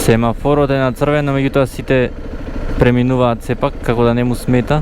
Семафорот е на црвено, меѓутоа сите преминуваат сепак, како да не му смета.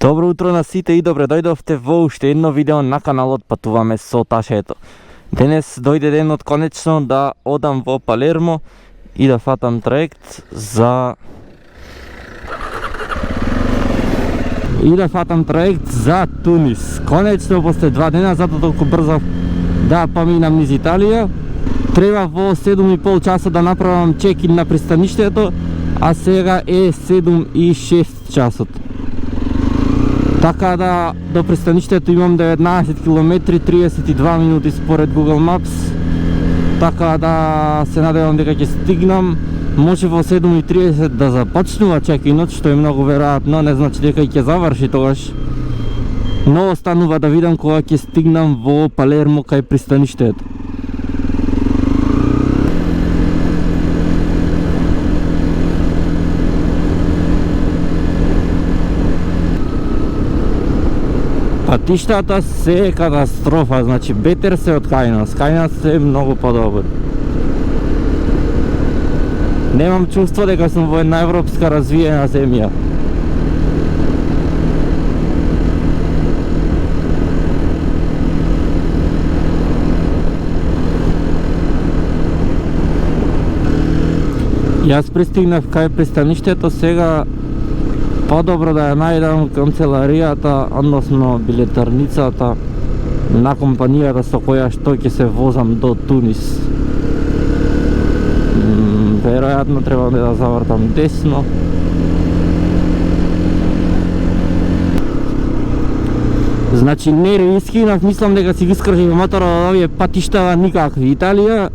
Добро утро на сите и добре дојдовте во уште едно видео на каналот Патуваме со Ташето. Денес дојде денот конечно да одам во Палермо и да фатам траект за Тунис. Конечно после 2 дена, затоа толку брзо да поминам низ Италија. Треба во 7,5 часа да направам чекин на пристаништето, а сега е 7,6 часот. Така да до пристаништето имам 19 км 32 минути според Google Maps. Така да се надевам дека ќе стигнам. Може во 7:30 да започнува чекинот, што е многу веројатно, не значи дека ќе заврши тогаш. Но останува да видам кога ќе стигнам во Палермо кај пристаништето. Патиштата се е катастрофа, значи бетер се од Кајнас. Кајнас е многу подобар. Немам чувство дека сум во една европска развиена земја. Јас пристигнав кај пристаништето, сега подобро да ја најдам канцеларијата, односно билетарницата на компанијата со која што ќе се возам до Тунис. Веројатно треба да завртам десно. Значи не рискинав, мислам дека си ги искржив моторот од овие патиштава никакви. Италија,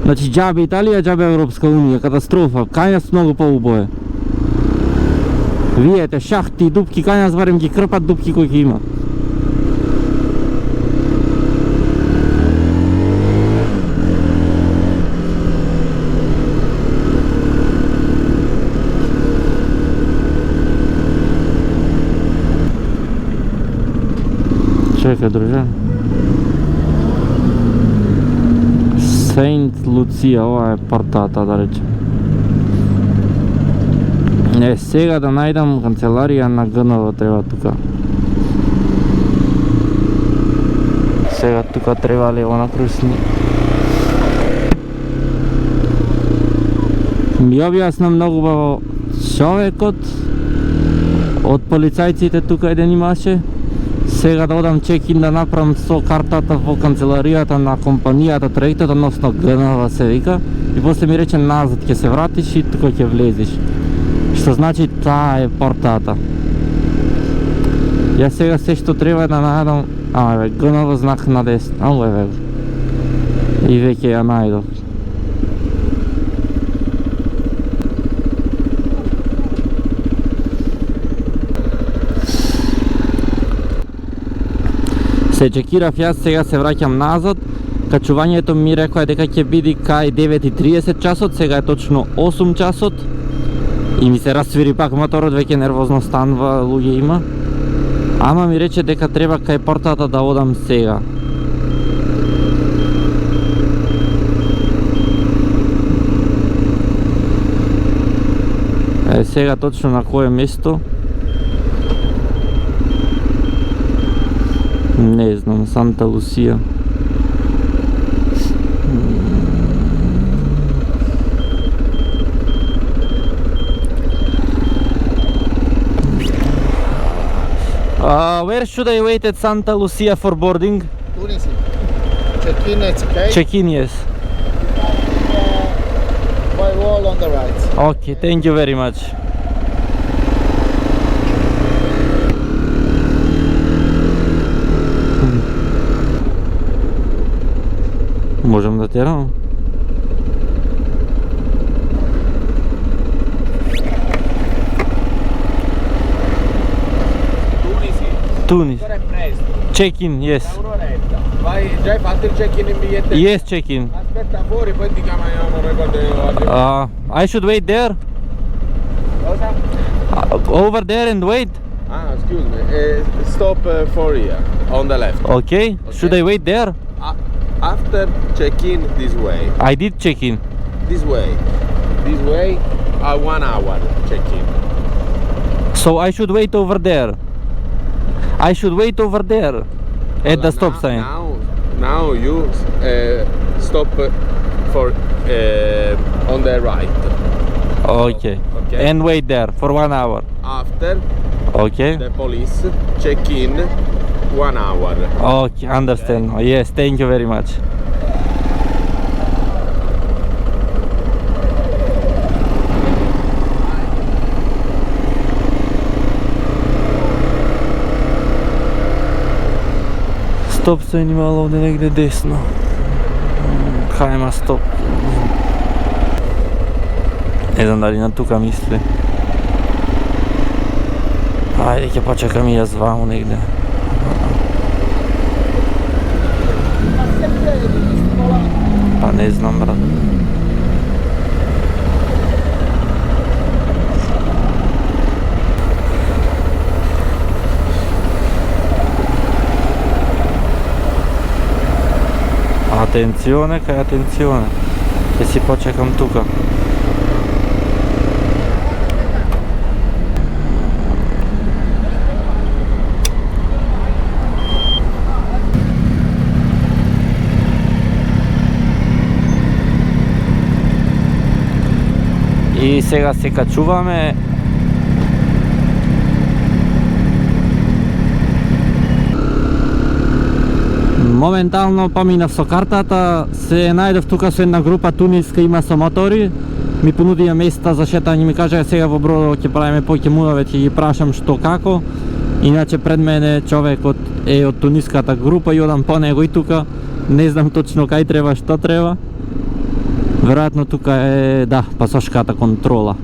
значи џабе Италија, џабе Европска унија, катастрофа. Кајнас многу поубое. Видете, шахти, дупки, Кајнас барем ги крпат дупки кои ги има. Чекай, друже. Сейнт Луција, ова е портата, да речем. Сега да најдам канцеларија на ГНВ треба тука. Сега тука треба лево накрусни. Ми објасна многу баво човекот од полицајците тука еден имаше. Сега да одам чекин да направам со картата во канцеларијата на компанијата траектот, односно ГНВ се вика, и после ми рече назад ќе се вратиш и тука ќе влезиш. Што значи таа е портата. Јас сега се што треба да најдам, ГНВ знак на десно, и веќе ја најдов. Се чекирав јас, сега се враќам назад. Качувањето ми рекоа дека ќе биде кај 9:30 часот, сега е точно 8 часот. И ми се расвири пак моторот, веќе нервозно станува, луѓе има. Ама ми рече дека треба кај портата да одам сега. Сега точно на кое место? Не знам, Санта Лусија. Where should I wait at Santa Lucia for boarding? Tunisi. Check-in, it's okay? Check-in, yes. By wall on the right. Okay, thank you very much. Можем да терам? Tunis. Check-in, yes. Vai, già hai fatto il check-in in biglietto? Yes, check-in. Aspetta fuori, poi ti chiamiamo, ricordo. I should wait there? Cosa? Over there and wait? Excuse me. Stop for here, on the left. Okay? Should I wait there? After check-in, this way. I did check in. This way. This way, 1 hour check-in. So I should wait over there. I should wait over there at the stop sign. Now you stop for on the right. Okay. Okay. And wait there for 1 hour. After Okay. the police check-in, 1 hour. Okay, understand. Yes, thank you very much. Стоп sign има овде негде десно. Кај има стоп? Не знам дали на тука мисли. Ајде ќе почекам и јас ваму негде. Па не знам, брат. Атенционе, кај атенционе. Ќе си почекам тука. И сега се качуваме. Моментално поминав со картата, се најдов тука со една група туниска има со мотори. Ми понудија места за шетање, ми кажа сега во Бродово ќе правиме покемунове, ќе ги прашам што како. Иначе пред мене човекот е од туниската група и одам по него и тука не знам точно кај треба, што треба. Веројатно тука е, да, пасошката контрола.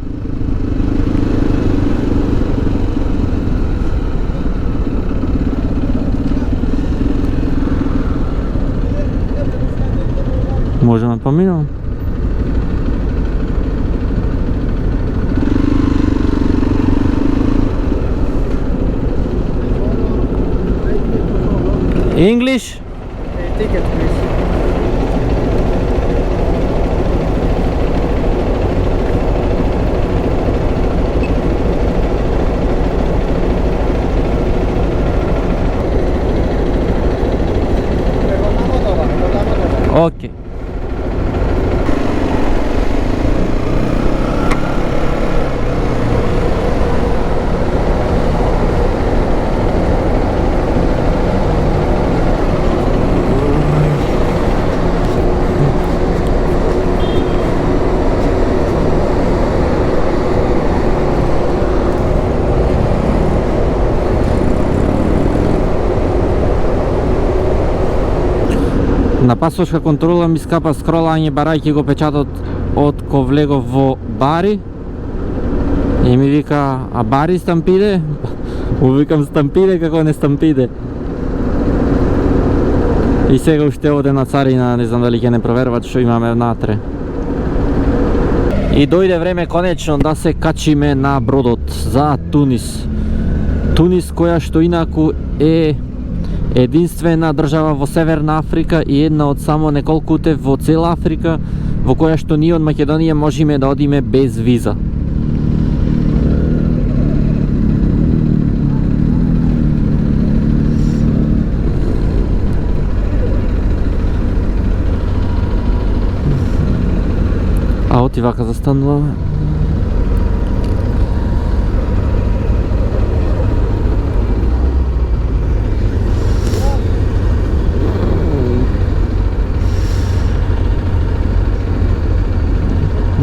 Можеме да поминам? English? Ticket, please. Окей. На пасошка контрола ми скапа скролање барајќи го печатот од ко влегов во Бари. И ми вика, а Бари стампиде? Увикам стампиде како не стампиде. И сега уште оде на царина, не знам дали ќе не проверуват што имаме внатре. И дојде време конечно да се качиме на бродот за Тунис. Тунис која што инаку е единствена држава во Северна Африка и една од само неколкуте во цела Африка во која што ние од Македонија можеме да одиме без виза. А оти вака застануваме.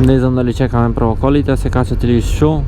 Не знам дали чекаме прво колите, се качат или шо.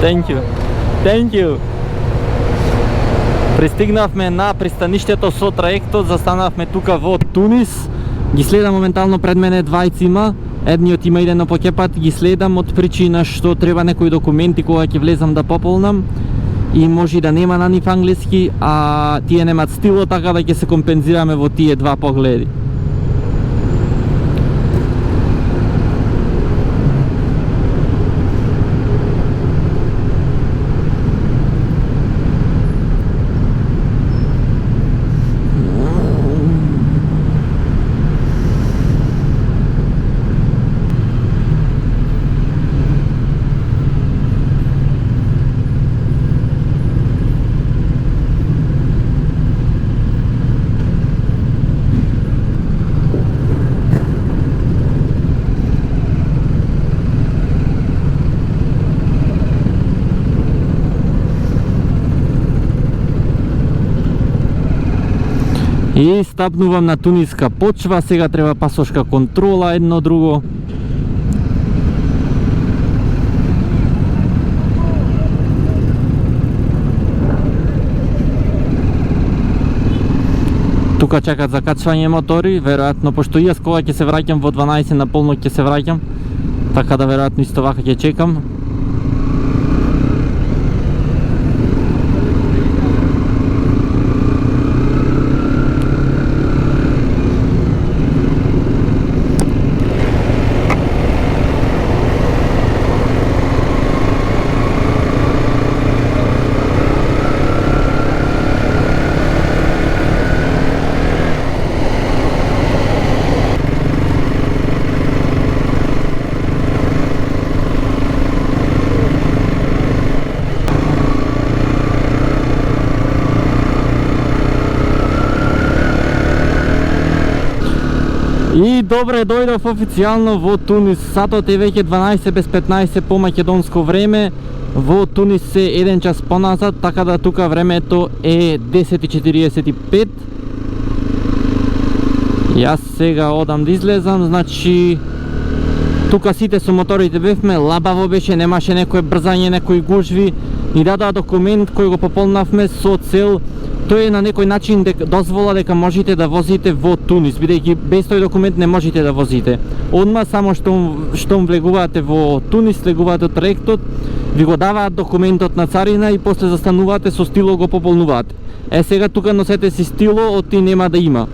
Thank you. Thank you. Пристигнавме на пристаништето со траектот, застанавме тука во Тунис. Ги следам моментално пред мене двајца има. Едниот има идено по кепат, ги следам од причина што треба некои документи кога ќе влезам да пополнам и може да нема на нив англиски, а тие немат стило, така да ќе се компензираме во тие два погледи. И стапнувам на туниска почва, сега треба пасошка контрола, едно друго. Тука чекат за качвање мотори, веројатно, пошто јас кога ќе се враќам во 12 на полно ќе се враќам, така да веројатно исто вака ќе чекам. И добре, дојдов официјално во Тунис. Сатот е веќе 12 без 15 по македонско време. Во Тунис се 1 час поназад, така да тука времето е 10:45. Јас сега одам да излезам, значи тука сите со моторите бевме, лабаво беше, немаше некое брзање, некои гужви. Ни дадоа документ кој го пополнавме со цел тој е на некој начин дозвола дека можете да возите во Тунис, бидејќи без тој документ не можете да возите. Одма само што влегувате во Тунис, влегувате од траектот, ви го даваат документот на царина и после застанувате со стило го пополнувате. Е сега тука носете си стило, оти нема да има.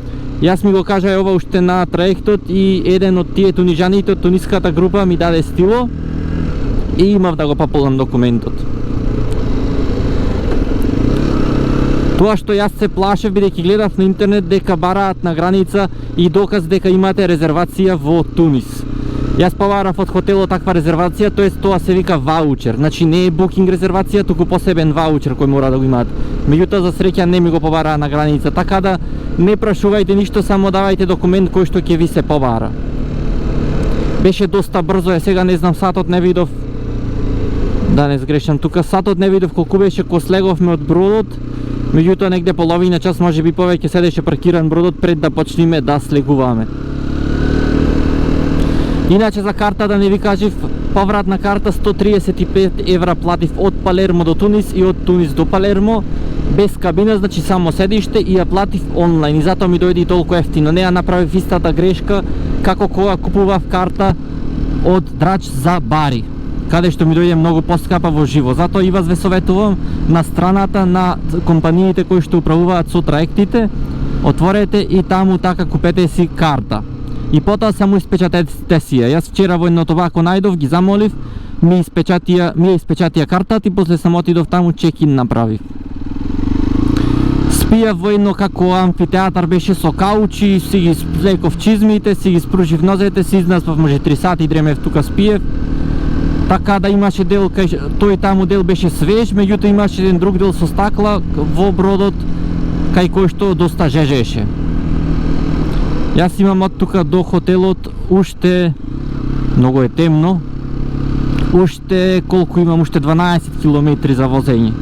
Јас ми го кажа ова уште на траектот и еден од тие тунижаните од туниската група ми даде стило и имав да го пополнам документот. Тоа што јас се плашев бидејќи гледав на интернет дека бараат на граница и доказ дека имате резервација во Тунис. Јас побарав од хотелот таква резервација, тоест тоа се вика ваучер. Значи не е букинг резервација, туку посебен ваучер кој мора да го имаат. Меѓутоа за среќа не ми го побараа на граница, така да не прашувајте ништо, само давајте документ кој што ќе ви се побара. Беше доста брзо, сега не знам, сатот не видов. Да не сгрешам тука, сатот не видов колку беше кога слеговме од бродот. Меѓутоа негде половина час, може би повеќе, седеше паркиран бродот пред да почнеме да слегуваме. Иначе за карта да не ви кажив, повратна карта 135 евра платив од Палермо до Тунис и од Тунис до Палермо, без кабина, значи само седиште, и ја платив онлайн и затоа ми дојде и толку ефтино. Не ја направив истата грешка како кога купував карта од Драч за Бари, каде што ми дојде многу поскапа во живо. Затоа и вас ве советувам на страната на компаниите кои што управуваат со траектите, отворете и таму така купете си карта. И потоа само испечатете си ја. Јас вчера во едното вако најдов, ги замолив, ми испечатија картата и после само отидов таму, чекин направив. Спијав во едно како амфитеатар, беше со каучи, си ги сплеков чизмите, си ги спружив нозете, си изнаспав може 3 сати, дремев тука спиев. Така да имаше дел, тој таму дел беше свеж, меѓутоа имаше еден друг дел со стакла во бродот, кај кој што доста жежеше. Јас имам од тука до хотелот уште, многу е темно, уште колку имам, уште 12 километри за возење.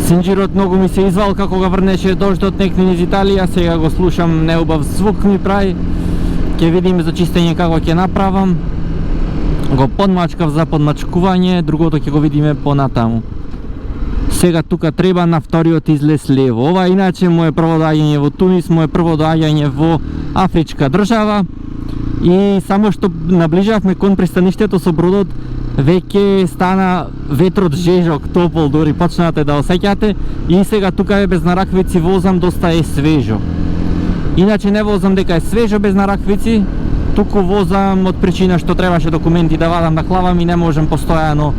Синџирот многу ми се извал како го врнеше дождот некни низ Италија, сега го слушам, неубав звук ми прави. Ќе видиме за чистење како ќе направам. Го подмачкав за подмачкување, другото ќе го видиме понатаму. Сега тука треба на вториот излез лево. Ова иначе моје прво доаѓање во Тунис, моје прво доаѓање во афричка држава. И само што наближавме кон пристаништето со бродот, веќе стана ветрот жежок, топол, дори почнате да осеќате. И сега тука е без нараквици, возам, доста е свежо. Иначе не возам дека е свежо без нараквици, туку возам од причина што требаше документи да вадам да клавам и не можам постојано.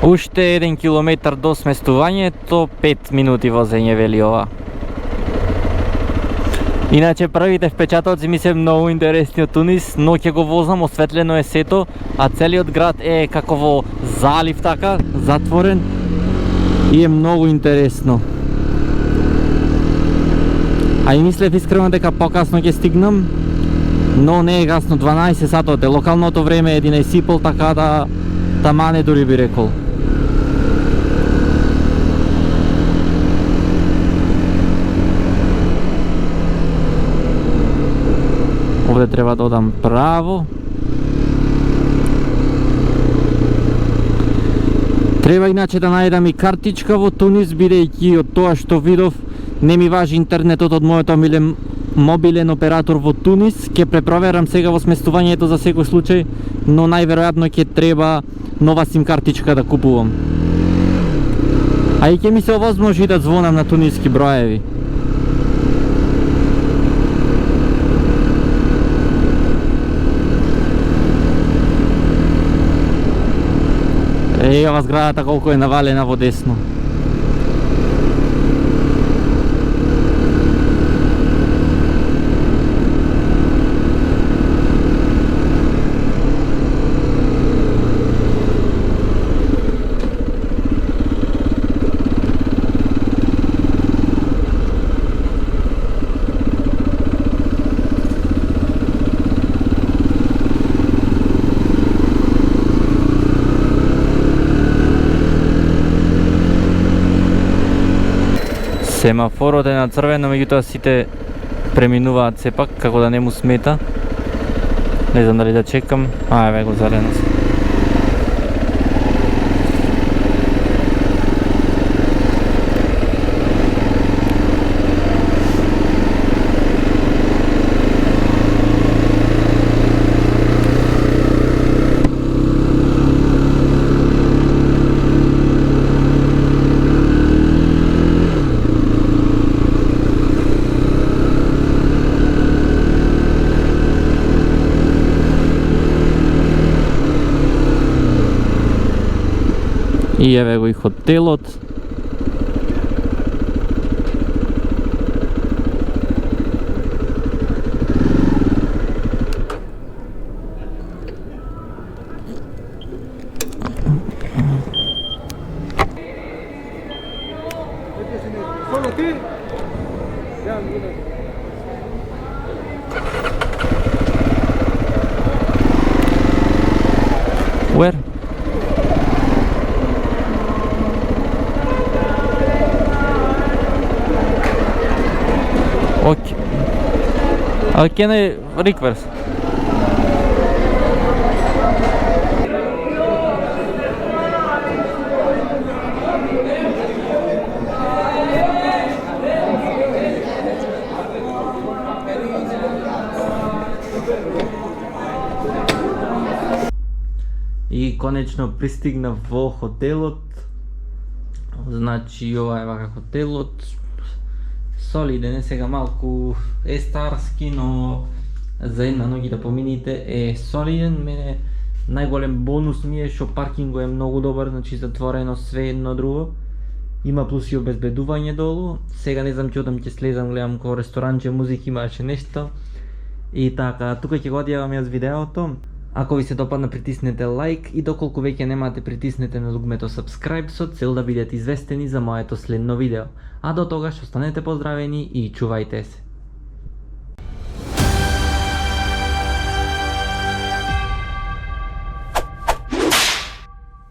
Уште 1 километар до сместувањето, 5 минути возење, вели ова. Иначе првите впечатоци ми се многу интересни од Тунис, но ќе го возам, осветлено е сето, а целиот град е како во залив така, затворен и е многу интересно. А и мислев искрено дека покасно ќе стигнам, но не е касно, 12 сатот е, локалното време е 11:30, така да тамане дури би рекол. Овде треба да одам право. Треба иначе да најдам и картичка во Тунис, бидејќи од тоа што видов не ми важи интернетот од мојот омилен мобилен оператор во Тунис. Ќе препроверам сега во сместувањето за секој случај, но најверојатно ќе треба нова сим картичка да купувам. А и ќе ми се овозможи да звонам на туниски броеви. Ова зградата колку е навалена во десно. Семафорот е на црвено, меѓутоа сите преминуваат сепак, како да не му смета. Не знам дали да чекам. Еве го зелено се. И еве го и хотелот. Solo ti? Where? Okay. Can I request? И конечно пристигнав во хотелот. Значи ова е вака хотелот. Солиден е, сега малку е старски, но за една ноќ да помините е солиден. Мене најголем бонус ми е што паркингот е многу добар, значи затворено све едно друго. Има плюс и обезбедување долу. Сега не знам ќе одам, ќе слезам, гледам ко ресторанче, музика имаше нешто. И така, тука ќе го одјавам јас видеото. Ако ви се допадна, притиснете лайк и доколку веќе немате, притиснете на дугмето subscribe со цел да бидете известени за моето следно видео. А до тогаш останете поздравени и чувајте се.